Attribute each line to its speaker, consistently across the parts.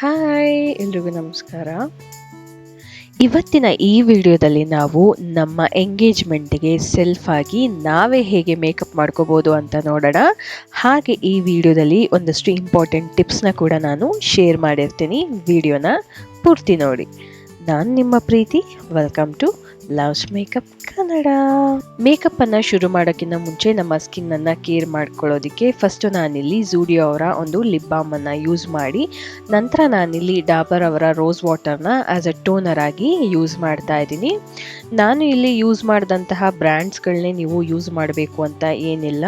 Speaker 1: Hi ಎಲ್ರಿಗೂ ನಮಸ್ಕಾರ. ಇವತ್ತಿನ ಈ ವಿಡಿಯೋದಲ್ಲಿ ನಾವು ನಮ್ಮ ಎಂಗೇಜ್ಮೆಂಟ್ಗೆ ಸೆಲ್ಫ್ ಆಗಿ ನಾವೇ ಹೇಗೆ ಮೇಕಪ್ ಮಾಡ್ಕೋಬೋದು ಅಂತ ನೋಡೋಣ. ಹಾಗೆ ಈ ವಿಡಿಯೋದಲ್ಲಿ ಒಂದಷ್ಟು ಇಂಪಾರ್ಟೆಂಟ್ ಟಿಪ್ಸ್ನ ಕೂಡ ನಾನು ಶೇರ್ ಮಾಡಿರ್ತೀನಿ. ವಿಡಿಯೋನ ಪೂರ್ತಿ ನೋಡಿ. ನಾನು ನಿಮ್ಮ Preethi. Welcome to Love's makeup Kannada. Makeup ಅನ್ನ ಶುರು ಮಾಡೋಕ್ಕಿಂತ ಮುಂಚೆ ನಮ್ಮ ಸ್ಕಿನ್ ಅನ್ನ ಕೇರ್ ಮಾಡ್ಕೊಳ್ಳೋದಿಕ್ಕೆ ಫಸ್ಟ್ ನಾನಿಲ್ಲಿ ಝೂಡಿಯೋ ಅವರ ಒಂದು ಲಿಪ್ ಬಾಮ್ ಅನ್ನ ಯೂಸ್ ಮಾಡಿ, ನಂತರ ನಾನಿಲ್ಲಿ ಡಾಬರ್ ಅವರ ರೋಸ್ ವಾಟರ್ನ ಆಸ್ ಅ ಟೋನರ್ ಆಗಿ ಯೂಸ್ ಮಾಡ್ತಾ ಇದ್ದೀನಿ. ನಾನು ಇಲ್ಲಿ ಯೂಸ್ ಮಾಡಿದಂತಹ ಬ್ರ್ಯಾಂಡ್ಸ್ಗಳನ್ನೇ ನೀವು ಯೂಸ್ ಮಾಡಬೇಕು ಅಂತ ಏನಿಲ್ಲ.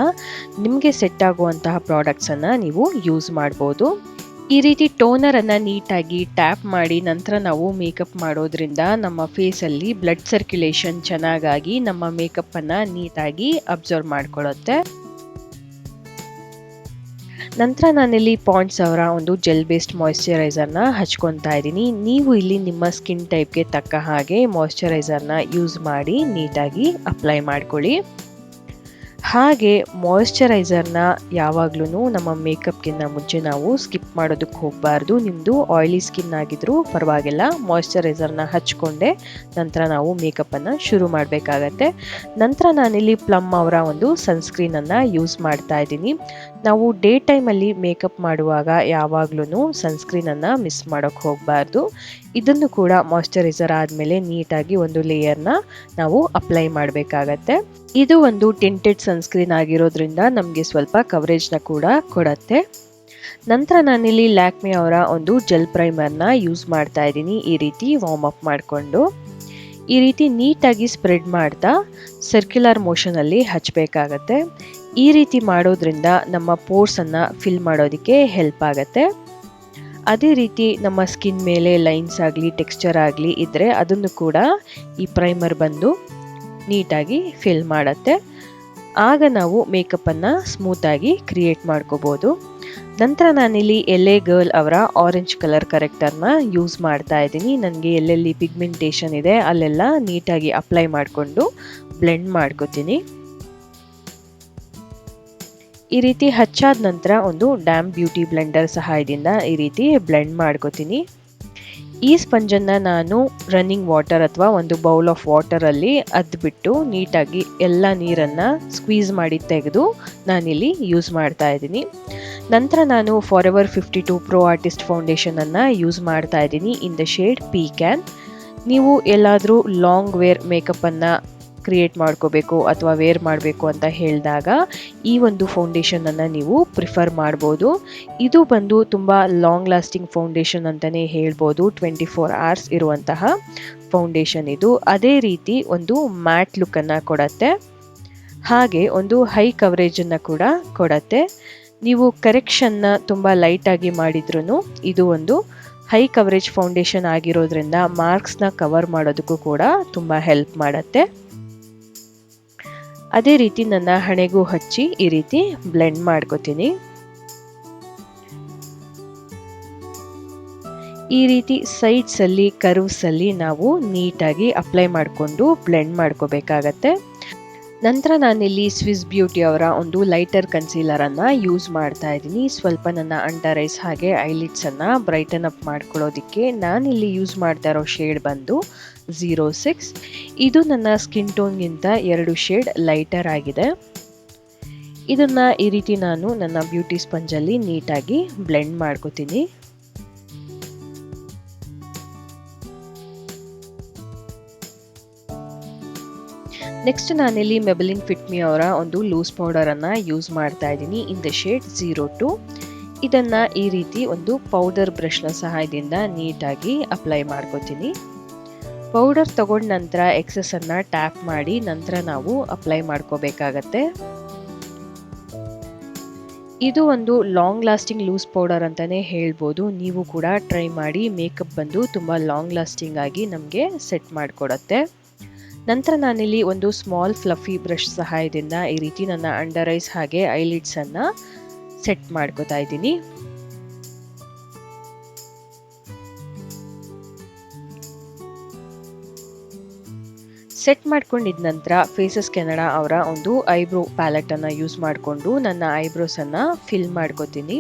Speaker 1: ನಿಮಗೆ ಸೆಟ್ ಆಗುವಂತಹ ಪ್ರಾಡಕ್ಟ್ಸನ್ನು ನೀವು ಯೂಸ್ ಮಾಡ್ಬೋದು. ಈ ರೀತಿ ಟೋನರ್ ಅನ್ನ ನೀಟಾಗಿ ಟ್ಯಾಪ್ ಮಾಡಿ ನಂತರ ನಾವು ಮೇಕಪ್ ಮಾಡೋದ್ರಿಂದ ನಮ್ಮ ಫೇಸಲ್ಲಿ ಬ್ಲಡ್ ಸರ್ಕ್ಯುಲೇಷನ್ ಚೆನ್ನಾಗಾಗಿ ನಮ್ಮ ಮೇಕಪ್ ಅನ್ನ ನೀಟಾಗಿ ಅಬ್ಸರ್ವ್ ಮಾಡ್ಕೊಳ್ಳುತ್ತೆ. ನಂತರ ನಾನಿಲ್ಲಿ ಪಾಂಡ್ಸ್ ಅವರ ಒಂದು ಜೆಲ್ ಬೇಸ್ಡ್ ಮಾಯಿಶ್ಚರೈಸರ್ನ ಹಚ್ಕೊತಾ ಇದ್ದೀನಿ. ನೀವು ಇಲ್ಲಿ ನಿಮ್ಮ ಸ್ಕಿನ್ ಟೈಪ್ಗೆ ತಕ್ಕ ಹಾಗೆ ಮಾಯಿಶ್ಚರೈಸರ್ನ ಯೂಸ್ ಮಾಡಿ ನೀಟಾಗಿ ಅಪ್ಲೈ ಮಾಡ್ಕೊಳ್ಳಿ. ಹಾಗೆ ಮಾಯಿಶ್ಚರೈಸರ್ನ ಯಾವಾಗ್ಲೂ ನಮ್ಮ ಮೇಕಪ್ಗಿಂತ ಮುಂಚೆ ನಾವು ಸ್ಕಿಪ್ ಮಾಡೋದಕ್ಕೆ ಹೋಗಬಾರ್ದು. ನಿಮ್ಮದು ಆಯಿಲಿ ಸ್ಕಿನ್ ಆಗಿದ್ರೂ ಪರವಾಗಿಲ್ಲ, ಮಾಯಿಶ್ಚರೈಸರ್ನ ಹಚ್ಕೊಂಡೆ ನಂತರ ನಾವು ಮೇಕಪ್ಪನ್ನು ಶುರು ಮಾಡಬೇಕಾಗತ್ತೆ. ನಂತರ ನಾನಿಲ್ಲಿ ಪ್ಲಮ್ ಅವರ ಒಂದು ಸನ್ಸ್ಕ್ರೀನನ್ನು ಯೂಸ್ ಮಾಡ್ತಾ ಇದ್ದೀನಿ. ನಾವು ಡೇ ಟೈಮಲ್ಲಿ ಮೇಕಪ್ ಮಾಡುವಾಗ ಯಾವಾಗ್ಲೂ ಸನ್ಸ್ಕ್ರೀನನ್ನು ಮಿಸ್ ಮಾಡೋಕ್ಕೆ ಹೋಗಬಾರ್ದು. ಇದನ್ನು ಕೂಡ ಮಾಯಿಶ್ಚರೈಸರ್ ಆದಮೇಲೆ ನೀಟಾಗಿ ಒಂದು ಲೇಯರ್ನ ನಾವು ಅಪ್ಲೈ ಮಾಡಬೇಕಾಗತ್ತೆ. ಇದು ಒಂದು ಟಿಂಟೆಡ್ ಸನ್ಸ್ಕ್ರೀನ್ ಆಗಿರೋದ್ರಿಂದ ನಮಗೆ ಸ್ವಲ್ಪ ಕವರೇಜ್ನ ಕೂಡ ಕೊಡತ್ತೆ. ನಂತರ ನಾನಿಲ್ಲಿ ಲ್ಯಾಕ್ಮೆ ಅವರ ಒಂದು ಜೆಲ್ ಪ್ರೈಮರ್ನ ಯೂಸ್ ಮಾಡ್ತಾ ಇದ್ದೀನಿ. ಈ ರೀತಿ ವಾರ್ಮ್ ಅಪ್ ಮಾಡಿಕೊಂಡು ಈ ರೀತಿ ನೀಟಾಗಿ ಸ್ಪ್ರೆಡ್ ಮಾಡ್ತಾ ಸರ್ಕ್ಯುಲರ್ ಮೋಷನಲ್ಲಿ ಹಚ್ಚಬೇಕಾಗತ್ತೆ. ಈ ರೀತಿ ಮಾಡೋದ್ರಿಂದ ನಮ್ಮ ಪೋರ್ಸನ್ನು ಫಿಲ್ ಮಾಡೋದಕ್ಕೆ ಹೆಲ್ಪ್ ಆಗುತ್ತೆ. ಅದೇ ರೀತಿ ನಮ್ಮ ಸ್ಕಿನ್ ಮೇಲೆ ಲೈನ್ಸ್ ಆಗಲಿ ಟೆಕ್ಸ್ಚರ್ ಆಗಲಿ ಇದ್ದರೆ ಅದನ್ನು ಕೂಡ ಈ ಪ್ರೈಮರ್ ಬಂದು ನೀಟಾಗಿ ಫಿಲ್ ಮಾಡುತ್ತೆ. ಆಗ ನಾವು ಮೇಕಪ್ಪನ್ನು ಸ್ಮೂತಾಗಿ ಕ್ರಿಯೇಟ್ ಮಾಡ್ಕೋಬೋದು. ನಂತರ ನಾನಿಲ್ಲಿ ಎಲ್ಎ ಗರ್ಲ್ ಅವರ ಆರೆಂಜ್ ಕಲರ್ ಕರೆಕ್ಟರ್ನ ಯೂಸ್ ಮಾಡ್ತಾ ಇದ್ದೀನಿ. ನನಗೆ ಎಲ್ಲೆಲ್ಲಿ ಪಿಗ್ಮೆಂಟೇಷನ್ ಇದೆ ಅಲ್ಲೆಲ್ಲ ನೀಟಾಗಿ ಅಪ್ಲೈ ಮಾಡಿಕೊಂಡು ಬ್ಲೆಂಡ್ ಮಾಡ್ಕೋತೀನಿ. ಈ ರೀತಿ ಹಚ್ಚಾದ ನಂತರ ಒಂದು ಡ್ಯಾಮ್ ಬ್ಯೂಟಿ ಬ್ಲೆಂಡರ್ ಸಹಾಯದಿಂದ ಈ ರೀತಿ ಬ್ಲೆಂಡ್ ಮಾಡ್ಕೋತೀನಿ. ಈ ಸ್ಪಂಜನ್ನು ನಾನು ರನ್ನಿಂಗ್ ವಾಟರ್ ಅಥವಾ ಒಂದು ಬೌಲ್ ಆಫ್ ವಾಟರಲ್ಲಿ ಅದ್ಬಿಟ್ಟು ನೀಟಾಗಿ ಎಲ್ಲ ನೀರನ್ನು ಸ್ಕ್ವೀಸ್ ಮಾಡಿ ತೆಗೆದು ನಾನಿಲ್ಲಿ ಯೂಸ್ ಮಾಡ್ತಾ ಇದ್ದೀನಿ. ನಂತರ ನಾನು ಫಾರೆವರ್ 52 ಪ್ರೋ ಆರ್ಟಿಸ್ಟ್ ಫೌಂಡೇಶನನ್ನು ಯೂಸ್ ಮಾಡ್ತಾ ಇದ್ದೀನಿ ಇನ್ ದ ಶೇಡ್ ಪೀಕ್ಯಾನ್. ನೀವು ಎಲ್ಲಾದರೂ ಲಾಂಗ್ ವೇರ್ ಮೇಕಪ್ಪನ್ನು ಕ್ರಿಯೇಟ್ ಮಾಡ್ಕೋಬೇಕು ಅಥವಾ ವೇರ್ ಮಾಡಬೇಕು ಅಂತ ಹೇಳಿದಾಗ ಈ ಒಂದು ಫೌಂಡೇಶನನ್ನು ನೀವು ಪ್ರಿಫರ್ ಮಾಡ್ಬೋದು. ಇದು ಬಂದು ತುಂಬ ಲಾಂಗ್ ಲಾಸ್ಟಿಂಗ್ ಫೌಂಡೇಶನ್ ಅಂತಲೇ ಹೇಳ್ಬೋದು. 24 hours ಇರುವಂತಹ ಫೌಂಡೇಶನ್ ಇದು. ಅದೇ ರೀತಿ ಒಂದು ಮ್ಯಾಟ್ ಲುಕ್ಕನ್ನು ಕೊಡತ್ತೆ, ಹಾಗೆ ಒಂದು ಹೈ ಕವರೇಜನ್ನು ಕೂಡ ಕೊಡತ್ತೆ. ನೀವು ಕರೆಕ್ಷನ್ನ ತುಂಬ ಲೈಟಾಗಿ ಮಾಡಿದ್ರೂ ಇದು ಒಂದು ಹೈ ಕವರೇಜ್ ಫೌಂಡೇಶನ್ ಆಗಿರೋದ್ರಿಂದ ಮಾರ್ಕ್ಸ್ನ ಕವರ್ ಮಾಡೋದಕ್ಕೂ ಕೂಡ ತುಂಬ ಹೆಲ್ಪ್ ಮಾಡುತ್ತೆ. ಅದೇ ರೀತಿ ನನ್ನ ಹಣೆಗೂ ಹಚ್ಚಿ ಈ ರೀತಿ ಬ್ಲೆಂಡ್ ಮಾಡ್ಕೋತೀನಿ. ಈ ರೀತಿ ಸೈಡ್ಸಲ್ಲಿ ಕರ್ವ್ಸಲ್ಲಿ ನಾವು ನೀಟಾಗಿ ಅಪ್ಲೈ ಮಾಡಿಕೊಂಡು ಬ್ಲೆಂಡ್ ಮಾಡ್ಕೋಬೇಕಾಗತ್ತೆ. ನಂತರ ನಾನಿಲ್ಲಿ ಸ್ವಿಸ್ ಬ್ಯೂಟಿ ಅವರ ಒಂದು ಲೈಟರ್ ಕನ್ಸೀಲರನ್ನು ಯೂಸ್ ಮಾಡ್ತಾ ಇದ್ದೀನಿ. ಸ್ವಲ್ಪ ನನ್ನ ಅಂಡರ್ ಐಸ್ ಹಾಗೆ ಐಲಿಡ್ಸನ್ನು ಬ್ರೈಟನ್ ಅಪ್ ಮಾಡ್ಕೊಳ್ಳೋದಕ್ಕೆ ನಾನಿಲ್ಲಿ ಯೂಸ್ ಮಾಡ್ತಾ ಇರೋ ಶೇಡ್ ಬಂದು 06. ಇದು ನನ್ನ ಸ್ಕಿನ್ ಟೋನ್ಗಿಂತ 2 ಶೇಡ್ ಲೈಟರ್ ಆಗಿದೆ. ಇದನ್ನು ಈ ರೀತಿ ನಾನು ನನ್ನ ಬ್ಯೂಟಿ ಸ್ಪಂಜಲ್ಲಿ ನೀಟಾಗಿ ಬ್ಲೆಂಡ್ ಮಾಡ್ಕೋತೀನಿ. ನೆಕ್ಸ್ಟ್ ನಾನಿಲ್ಲಿ ಮೆಬಲಿನ್ ಫಿಟ್ ಮಿ ಅವರ ಒಂದು ಲೂಸ್ ಪೌಡರನ್ನು ಯೂಸ್ ಮಾಡ್ತಾ ಇದ್ದೀನಿ ಇನ್ ದ ಶೇಡ್ 02. ಇದನ್ನು ಈ ರೀತಿ ಒಂದು ಪೌಡರ್ ಬ್ರಷ್ನ ಸಹಾಯದಿಂದ ನೀಟಾಗಿ ಅಪ್ಲೈ ಮಾಡ್ಕೋತೀನಿ. ಪೌಡರ್ ತಗೊಂಡ ನಂತರ ಎಕ್ಸೆಸನ್ನು ಟ್ಯಾಪ್ ಮಾಡಿ ನಂತರ ನಾವು ಅಪ್ಲೈ ಮಾಡ್ಕೋಬೇಕಾಗತ್ತೆ. ಇದು ಒಂದು ಲಾಂಗ್ ಲಾಸ್ಟಿಂಗ್ ಲೂಸ್ ಪೌಡರ್ ಅಂತಲೇ ಹೇಳ್ಬೋದು. ನೀವು ಕೂಡ ಟ್ರೈ ಮಾಡಿ. ಮೇಕಪ್ ಬಂದು ತುಂಬ ಲಾಂಗ್ ಲಾಸ್ಟಿಂಗ್ ಆಗಿ ನಮಗೆ ಸೆಟ್ ಮಾಡಿಕೊಡುತ್ತೆ. ನಂತರ ನಾನಿಲ್ಲಿ ಒಂದು ಸ್ಮಾಲ್ ಫ್ಲಫಿ ಬ್ರಷ್ ಸಹಾಯದಿಂದ ಈ ರೀತಿ ನನ್ನ ಅಂಡರ್ ಐಸ್ ಹಾಗೆ ಐಲಿಡ್ಸನ್ನು ಸೆಟ್ ಮಾಡ್ಕೋತಾ ಇದ್ದೀನಿ. ಸೆಟ್ ಮಾಡ್ಕೊಂಡಿದ್ದ ನಂತರ ಫೇಸಸ್ ಕೆನಡಾ ಅವರ ಒಂದು ಐಬ್ರೋ ಪ್ಯಾಲೆಟನ್ನು ಯೂಸ್ ಮಾಡಿಕೊಂಡು ನನ್ನ ಐಬ್ರೋಸನ್ನು ಫಿಲ್ ಮಾಡ್ಕೋತೀನಿ.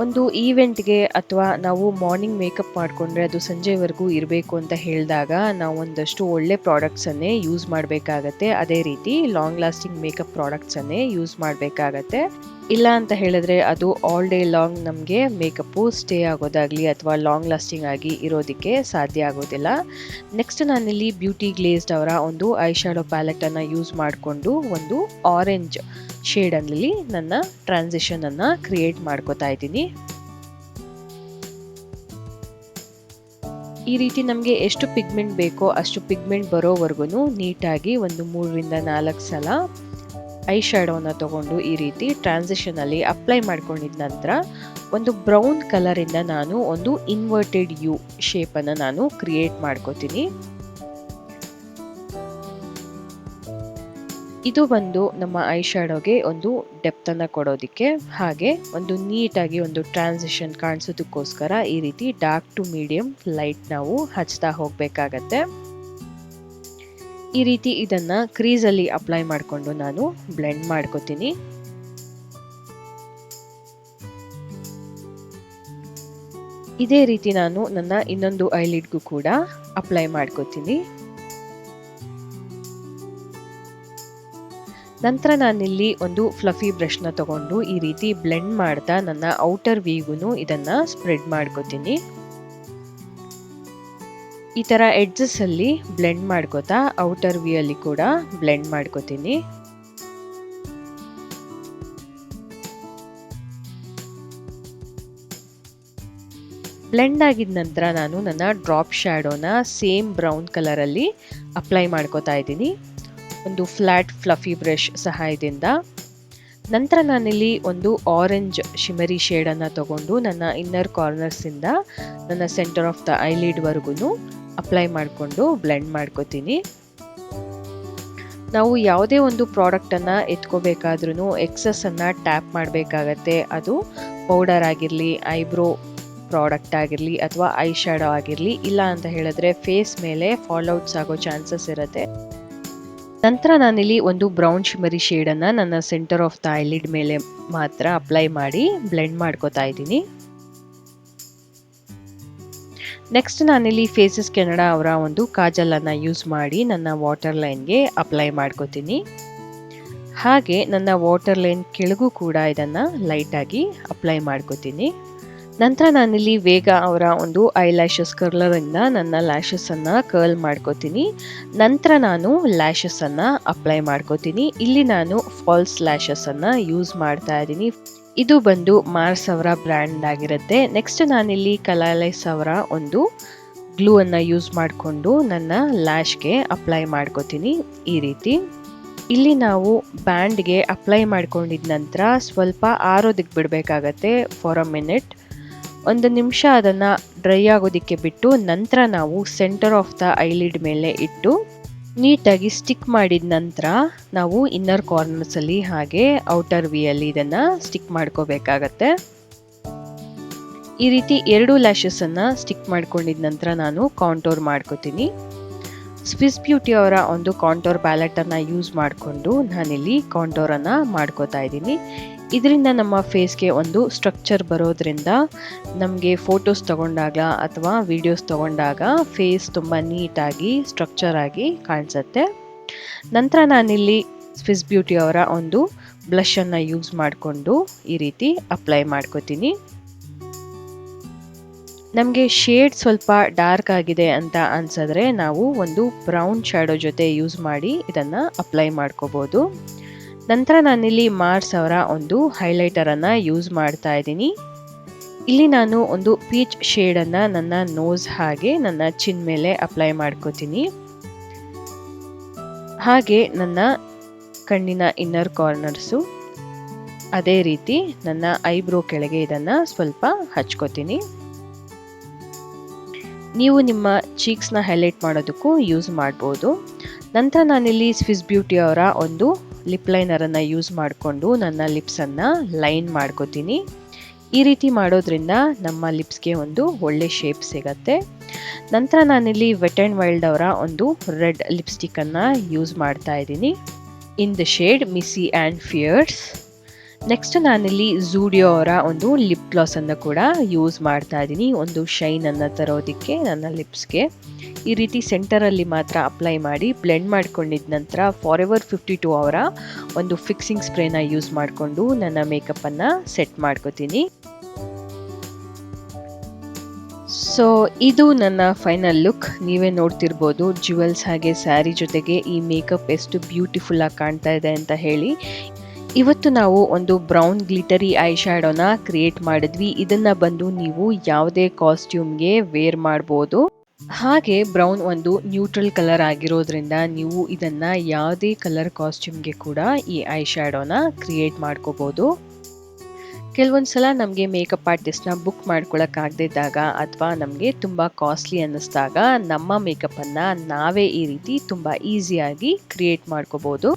Speaker 1: ಒಂದು ಈವೆಂಟ್ಗೆ ಅಥವಾ ನಾವು ಮಾರ್ನಿಂಗ್ ಮೇಕಪ್ ಮಾಡಿಕೊಂಡ್ರೆ ಅದು ಸಂಜೆವರೆಗೂ ಇರಬೇಕು ಅಂತ ಹೇಳಿದಾಗ ನಾವು ಒಂದಷ್ಟು ಒಳ್ಳೆ ಪ್ರಾಡಕ್ಟ್ಸನ್ನೇ ಯೂಸ್ ಮಾಡಬೇಕಾಗತ್ತೆ. ಅದೇ ರೀತಿ ಲಾಂಗ್ ಲಾಸ್ಟಿಂಗ್ ಮೇಕಪ್ ಪ್ರಾಡಕ್ಟ್ಸನ್ನೇ ಯೂಸ್ ಮಾಡಬೇಕಾಗತ್ತೆ. ಇಲ್ಲ ಅಂತ ಹೇಳಿದ್ರೆ ಅದು ಆಲ್ ಡೇ ಲಾಂಗ್ ನಮಗೆ ಮೇಕಪ್ಪು ಸ್ಟೇ ಆಗೋದಾಗಲಿ ಅಥವಾ ಲಾಂಗ್ ಲಾಸ್ಟಿಂಗ್ ಆಗಿ ಇರೋದಕ್ಕೆ ಸಾಧ್ಯ ಆಗೋದಿಲ್ಲ. ನೆಕ್ಸ್ಟ್ ನಾನಿಲ್ಲಿ ಬ್ಯೂಟಿ ಗ್ಲೇಸ್ಡ್ ಅವರ ಒಂದು ಐ ಶ್ಯಾಡೋ ಪ್ಯಾಲೆಟನ್ನು ಯೂಸ್ ಮಾಡಿಕೊಂಡು ಒಂದು ಆರೆಂಜ್ ಶೇಡಲ್ಲಿ ನನ್ನ ಟ್ರಾನ್ಸಿಷನನ್ನು ಕ್ರಿಯೇಟ್ ಮಾಡ್ಕೋತಾ ಇದ್ದೀನಿ. ಈ ರೀತಿ ನಮಗೆ ಎಷ್ಟು ಪಿಗ್ಮೆಂಟ್ ಬೇಕೋ ಅಷ್ಟು ಪಿಗ್ಮೆಂಟ್ ಬರೋವರೆಗೂ ನೀಟಾಗಿ ಒಂದು 3ರಿಂದ 4 ಸಲ ಐ ಶ್ಯಾಡೋನ ತಗೊಂಡು ಈ ರೀತಿ ಟ್ರಾನ್ಸಿಷನಲ್ಲಿ ಅಪ್ಲೈ ಮಾಡ್ಕೊಂಡಿದ ನಂತರ ಒಂದು ಬ್ರೌನ್ ಕಲರಿಂದ ನಾನು ಒಂದು ಇನ್ವರ್ಟೆಡ್ ಯು ಶೇಪನ್ನು ನಾನು ಕ್ರಿಯೇಟ್ ಮಾಡ್ಕೋತೀನಿ. ಇದು ಬಂದು ನಮ್ಮ ಐ ಶ್ಯಾಡೋಗೆ ಒಂದು ಡೆಪ್ತನ್ನು ಕೊಡೋದಕ್ಕೆ, ಹಾಗೆ ಒಂದು ನೀಟಾಗಿ ಒಂದು ಟ್ರಾನ್ಸಿಷನ್ ಕಾಣಿಸೋದಕ್ಕೋಸ್ಕರ ಈ ರೀತಿ ಡಾರ್ಕ್ ಟು ಮೀಡಿಯಂ ಲೈಟ್ ನಾವು ಹಚ್ತಾ ಹೋಗಬೇಕಾಗತ್ತೆ. ಈ ರೀತಿ ಇದನ್ನು ಕ್ರೀಸಲ್ಲಿ ಅಪ್ಲೈ ಮಾಡಿಕೊಂಡು ನಾನು ಬ್ಲೆಂಡ್ ಮಾಡ್ಕೋತೀನಿ. ಇದೇ ರೀತಿ ನಾನು ನನ್ನ ಇನ್ನೊಂದು ಐಲಿಡ್ಗೂ ಕೂಡ ಅಪ್ಲೈ ಮಾಡ್ಕೋತೀನಿ. ನಂತರ ನಾನಿಲ್ಲಿ ಒಂದು ಫ್ಲಫಿ ಬ್ರಷ್ನ ತಗೊಂಡು ಈ ರೀತಿ ಬ್ಲೆಂಡ್ ಮಾಡ್ತಾ ನನ್ನ ಔಟರ್ ವಿಗೂ ಇದನ್ನು ಸ್ಪ್ರೆಡ್ ಮಾಡ್ಕೋತೀನಿ. ಈ ಥರ ಎಡ್ಜಸ್ ಅಲ್ಲಿ ಬ್ಲೆಂಡ್ ಮಾಡ್ಕೋತಾ ಔಟರ್ ವಿ ಅಲ್ಲಿ ಕೂಡ ಬ್ಲೆಂಡ್ ಮಾಡ್ಕೋತೀನಿ. ಬ್ಲೆಂಡ್ ಆಗಿದ ನಂತರ ನಾನು ನನ್ನ ಡ್ರಾಪ್ ಶ್ಯಾಡೋನ ಸೇಮ್ ಬ್ರೌನ್ ಕಲರಲ್ಲಿ ಅಪ್ಲೈ ಮಾಡ್ಕೋತಾ ಇದ್ದೀನಿ ಒಂದು ಫ್ಲಾಟ್ ಫ್ಲಫಿ ಬ್ರಷ್ ಸಹಾಯದಿಂದ. ನಂತರ ನಾನಿಲ್ಲಿ ಒಂದು ಆರೆಂಜ್ ಶಿಮರಿ ಶೇಡನ್ನು ತಗೊಂಡು ನನ್ನ ಇನ್ನರ್ ಕಾರ್ನರ್ಸಿಂದ ನನ್ನ ಸೆಂಟರ್ ಆಫ್ ದ ಐಲಿಡ್ವರೆಗೂ ಅಪ್ಲೈ ಮಾಡಿಕೊಂಡು ಬ್ಲೆಂಡ್ ಮಾಡ್ಕೋತೀನಿ. ನಾವು ಯಾವುದೇ ಒಂದು ಪ್ರಾಡಕ್ಟನ್ನು ಎತ್ಕೋಬೇಕಾದ್ರೂ ಎಕ್ಸಸ್ಸನ್ನು ಟ್ಯಾಪ್ ಮಾಡಬೇಕಾಗತ್ತೆ. ಅದು ಪೌಡರ್ ಆಗಿರಲಿ, ಐಬ್ರೋ ಪ್ರಾಡಕ್ಟ್ ಆಗಿರಲಿ ಅಥವಾ ಐ ಶ್ಯಾಡೋ ಆಗಿರಲಿ. ಇಲ್ಲ ಅಂತ ಹೇಳಿದ್ರೆ ಫೇಸ್ ಮೇಲೆ ಫಾಲ್ಔಟ್ಸ್ ಆಗೋ ಚಾನ್ಸಸ್ ಇರುತ್ತೆ. ನಂತರ ನಾನಿಲ್ಲಿ ಒಂದು ಬ್ರೌನ್ ಶಿಮರಿ ಶೇಡನ್ನು ನನ್ನ ಸೆಂಟರ್ ಆಫ್ ದ ಐಲಿಡ್ ಮೇಲೆ ಮಾತ್ರ ಅಪ್ಲೈ ಮಾಡಿ ಬ್ಲೆಂಡ್ ಮಾಡ್ಕೋತಾ ಇದ್ದೀನಿ. ನೆಕ್ಸ್ಟ್ ನಾನಿಲ್ಲಿ ಫೇಸಸ್ ಕೆನಡಾ ಅವರ ಒಂದು ಕಾಜಲನ್ನು ಯೂಸ್ ಮಾಡಿ ನನ್ನ ವಾಟರ್ ಲೈನ್ಗೆ ಅಪ್ಲೈ ಮಾಡ್ಕೋತೀನಿ. ಹಾಗೆ ನನ್ನ ವಾಟರ್ ಲೈನ್ ಕೆಳಗೂ ಕೂಡ ಇದನ್ನು ಲೈಟಾಗಿ ಅಪ್ಲೈ ಮಾಡ್ಕೋತೀನಿ. ನಂತರ ನಾನಿಲ್ಲಿ ವೇಗ ಅವರ ಒಂದು ಐ ಲ್ಯಾಶಸ್ ಕರ್ಲರಿಂದ ನನ್ನ ಲ್ಯಾಶಸನ್ನು ಕರ್ಲ್ ಮಾಡ್ಕೋತೀನಿ. ನಂತರ ನಾನು ಲ್ಯಾಶಸನ್ನು ಅಪ್ಲೈ ಮಾಡ್ಕೋತೀನಿ. ಇಲ್ಲಿ ನಾನು ಫಾಲ್ಸ್ ಲ್ಯಾಶಸನ್ನು ಯೂಸ್ ಮಾಡ್ತಾ ಇದ್ದೀನಿ. ಇದು ಬಂದು ಮಾರ್ಸ್ ಅವರ ಬ್ರ್ಯಾಂಡ್ ಆಗಿರುತ್ತೆ. ನೆಕ್ಸ್ಟ್ ನಾನಿಲ್ಲಿ ಕಲಾಲೈಸ್ ಅವರ ಒಂದು ಗ್ಲೂ ಅನ್ನು ಯೂಸ್ ಮಾಡಿಕೊಂಡು ನನ್ನ ಲ್ಯಾಶ್ಗೆ ಅಪ್ಲೈ ಮಾಡ್ಕೋತೀನಿ. ಈ ರೀತಿ ಇಲ್ಲಿ ನಾವು ಬ್ಯಾಂಡ್ಗೆ ಅಪ್ಲೈ ಮಾಡ್ಕೊಂಡಿದ ನಂತರ ಸ್ವಲ್ಪ ಆರೋದಕ್ಕೆ ಬಿಡಬೇಕಾಗತ್ತೆ ಫಾರ್ ಅ ಮಿನಿಟ್. 1 ನಿಮಿಷ ಅದನ್ನು ಡ್ರೈ ಆಗೋದಕ್ಕೆ ಬಿಟ್ಟು ನಂತರ ನಾವು ಸೆಂಟರ್ ಆಫ್ ದ ಐಲಿಡ್ ಮೇಲೆ ಇಟ್ಟು ನೀಟಾಗಿ ಸ್ಟಿಕ್ ಮಾಡಿದ ನಂತರ ನಾವು ಇನ್ನರ್ ಕಾರ್ನರ್ಸಲ್ಲಿ ಹಾಗೆ ಔಟರ್ ವಿಯಲ್ಲಿ ಇದನ್ನು ಸ್ಟಿಕ್ ಮಾಡ್ಕೋಬೇಕಾಗತ್ತೆ. ಈ ರೀತಿ 2 ಲ್ಯಾಶಸನ್ನು ಸ್ಟಿಕ್ ಮಾಡ್ಕೊಂಡಿದ ನಂತರ ನಾನು ಕಾಂಟೋರ್ ಮಾಡ್ಕೋತೀನಿ. ಸ್ವಿಸ್ ಬ್ಯೂಟಿ ಅವರ ಒಂದು ಕಾಂಟೋರ್ ಪ್ಯಾಲೆಟನ್ನು ಯೂಸ್ ಮಾಡಿಕೊಂಡು ನಾನಿಲ್ಲಿ ಕಾಂಟೋರನ್ನು ಮಾಡ್ಕೋತಾ ಇದ್ದೀನಿ. ಇದರಿಂದ ನಮ್ಮ ಫೇಸ್ಗೆ ಒಂದು ಸ್ಟ್ರಕ್ಚರ್ ಬರೋದ್ರಿಂದ ನಮಗೆ ಫೋಟೋಸ್ ತಗೊಂಡಾಗ ಅಥವಾ ವಿಡಿಯೋಸ್ ತಗೊಂಡಾಗ ಫೇಸ್ ತುಂಬ ನೀಟಾಗಿ ಸ್ಟ್ರಕ್ಚರ್ ಆಗಿ ಕಾಣಿಸುತ್ತೆ. ನಂತರ ನಾನಿಲ್ಲಿ ಸ್ವಿಸ್ ಬ್ಯೂಟಿ ಅವರ ಒಂದು ಬ್ಲಷನ್ನು ಯೂಸ್ ಮಾಡಿಕೊಂಡು ಈ ರೀತಿ ಅಪ್ಲೈ ಮಾಡ್ಕೋತೀನಿ. ನಮಗೆ ಶೇಡ್ ಸ್ವಲ್ಪ ಡಾರ್ಕ್ ಆಗಿದೆ ಅಂತ ಅನ್ಸಿದ್ರೆ ನಾವು ಒಂದು ಬ್ರೌನ್ ಶ್ಯಾಡೋ ಜೊತೆ ಯೂಸ್ ಮಾಡಿ ಇದನ್ನು ಅಪ್ಲೈ ಮಾಡ್ಕೋಬೋದು. ನಂತರ ನಾನಿಲ್ಲಿ ಮಾರ್ಸ್ ಅವರ ಒಂದು ಹೈಲೈಟರನ್ನು ಯೂಸ್ ಮಾಡ್ತಾ ಇದ್ದೀನಿ. ಇಲ್ಲಿ ನಾನು ಒಂದು ಪೀಚ್ ಶೇಡನ್ನು ನನ್ನ ನೋಸ್ ಹಾಗೆ ನನ್ನ ಚಿನ್ ಮೇಲೆ ಅಪ್ಲೈ ಮಾಡ್ಕೋತೀನಿ. ಹಾಗೆ ನನ್ನ ಕಣ್ಣಿನ ಇನ್ನರ್ ಕಾರ್ನರ್ಸು ಅದೇ ರೀತಿ ನನ್ನ ಐಬ್ರೋ ಕೆಳಗೆ ಇದನ್ನು ಸ್ವಲ್ಪ ಹಚ್ಕೋತೀನಿ. ನೀವು ನಿಮ್ಮ ಚೀಕ್ಸ್ನ ಹೈಲೈಟ್ ಮಾಡೋದಕ್ಕೂ ಯೂಸ್ ಮಾಡ್ಬೋದು. ನಂತರ ನಾನಿಲ್ಲಿ ಸ್ವಿಸ್ ಬ್ಯೂಟಿ ಅವರ ಒಂದು ಲಿಪ್ ಲೈನರನ್ನು ಯೂಸ್ ಮಾಡಿಕೊಂಡು ನನ್ನ ಲಿಪ್ಸನ್ನು ಲೈನ್ ಮಾಡ್ಕೋತೀನಿ. ಈ ರೀತಿ ಮಾಡೋದ್ರಿಂದ ನಮ್ಮ ಲಿಪ್ಸ್ಗೆ ಒಂದು ಒಳ್ಳೆ ಶೇಪ್ ಸಿಗತ್ತೆ. ನಂತರ ನಾನಿಲ್ಲಿ ವೆಟ್ ಆ್ಯಂಡ್ ವೈಲ್ಡ್ ಅವರ ಒಂದು ರೆಡ್ ಲಿಪ್ಸ್ಟಿಕ್ಕನ್ನು ಯೂಸ್ ಮಾಡ್ತಾ ಇದ್ದೀನಿ in the shade Missy and fierce. Next ನಾನಿಲ್ಲಿ ಝೂಡಿಯೋ ಅವರ ಒಂದು ಲಿಪ್ ಗ್ಲಾಸ್ ಅನ್ನು ಕೂಡ ಯೂಸ್ ಮಾಡ್ತಾ ಇದ್ದೀನಿ, ಒಂದು ಶೈನ್ ಅನ್ನು ತರೋದಕ್ಕೆ ನನ್ನ ಲಿಪ್ಸ್ಗೆ. ಈ ರೀತಿ ಸೆಂಟರಲ್ಲಿ ಮಾತ್ರ ಅಪ್ಲೈ ಮಾಡಿ ಬ್ಲೆಂಡ್ ಮಾಡ್ಕೊಂಡಿದ ನಂತರ ಫಾರೆವರ್ 52 ಅವರ ಒಂದು ಫಿಕ್ಸಿಂಗ್ ಸ್ಪ್ರೇನ ಯೂಸ್ ಮಾಡಿಕೊಂಡು ನನ್ನ ಮೇಕಪ್ಪನ್ನು ಸೆಟ್ ಮಾಡ್ಕೋತೀನಿ. ಸೊ ಇದು ನನ್ನ ಫೈನಲ್ ಲುಕ್. ನೀವೇ ನೋಡ್ತಿರ್ಬೋದು ಜ್ಯುವೆಲ್ಸ್ ಹಾಗೆ ಸ್ಯಾರಿ ಜೊತೆಗೆ ಈ ಮೇಕಪ್ ಎಷ್ಟು ಬ್ಯೂಟಿಫುಲ್ ಆಗಿ ಕಾಣ್ತಾ ಇದೆ ಅಂತ ಹೇಳಿ. ಇವತ್ತು ನಾವು ಒಂದು ಬ್ರೌನ್ ಗ್ಲಿಟರಿ ಐ ಶ್ಯಾಡೋನ ಕ್ರಿಯೇಟ್ ಮಾಡಿದ್ವಿ. ಇದನ್ನ ಬಂದು ನೀವು ಯಾವುದೇ ಕಾಸ್ಟ್ಯೂಮ್ಗೆ ವೇರ್ ಮಾಡ್ಬೋದು. ಹಾಗೆ ಬ್ರೌನ್ ಒಂದು ನ್ಯೂಟ್ರಲ್ ಕಲರ್ ಆಗಿರೋದ್ರಿಂದ ನೀವು ಇದನ್ನ ಯಾವುದೇ ಕಲರ್ ಕಾಸ್ಟ್ಯೂಮ್ಗೆ ಕೂಡ ಈ ಐ ಶ್ಯಾಡೋನ ಕ್ರಿಯೇಟ್ ಮಾಡ್ಕೋಬಹುದು. ಕೆಲವೊಂದ್ಸಲ ನಮಗೆ ಮೇಕಪ್ ಆರ್ಟಿಸ್ಟ್ನ ಬುಕ್ ಮಾಡ್ಕೊಳಕ್ಕಾಗದಿದ್ದಾಗ ಅಥವಾ ನಮಗೆ ತುಂಬ ಕಾಸ್ಟ್ಲಿ ಅನ್ನಿಸ್ದಾಗ ನಮ್ಮ ಮೇಕಪ್ಪನ್ನು ನಾವೇ ಈ ರೀತಿ ತುಂಬ ಈಸಿಯಾಗಿ ಕ್ರಿಯೇಟ್ ಮಾಡ್ಕೋಬೋದು.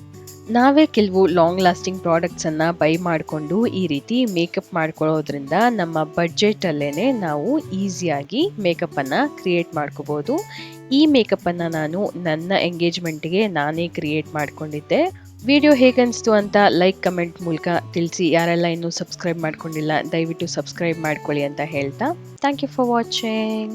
Speaker 1: ನಾವೇ ಕೆಲವು ಲಾಂಗ್ ಲಾಸ್ಟಿಂಗ್ ಪ್ರಾಡಕ್ಟ್ಸನ್ನು ಬೈ ಮಾಡಿಕೊಂಡು ಈ ರೀತಿ ಮೇಕಪ್ ಮಾಡ್ಕೊಳ್ಳೋದ್ರಿಂದ ನಮ್ಮ ಬಡ್ಜೆಟಲ್ಲೇ ನಾವು ಈಸಿಯಾಗಿ ಮೇಕಪ್ಪನ್ನು ಕ್ರಿಯೇಟ್ ಮಾಡ್ಕೋಬೋದು. ಈ ಮೇಕಪ್ಪನ್ನು ನಾನು ನನ್ನ ಎಂಗೇಜ್ಮೆಂಟ್ಗೆ ನಾನೇ ಕ್ರಿಯೇಟ್ ಮಾಡ್ಕೊಂಡಿದ್ದೆ. ವಿಡಿಯೋ ಹೇಗನ್ನಿಸ್ತು ಅಂತ ಲೈಕ್ ಕಮೆಂಟ್ ಮೂಲಕ ತಿಳಿಸಿ. ಯಾರೆಲ್ಲ ಇನ್ನೂ ಸಬ್ಸ್ಕ್ರೈಬ್ ಮಾಡ್ಕೊಂಡಿಲ್ಲ ದಯವಿಟ್ಟು ಸಬ್ಸ್ಕ್ರೈಬ್ ಮಾಡ್ಕೊಳ್ಳಿ ಅಂತ ಹೇಳ್ತಾ ಥ್ಯಾಂಕ್ ಯು ಫಾರ್ ವಾಚಿಂಗ್.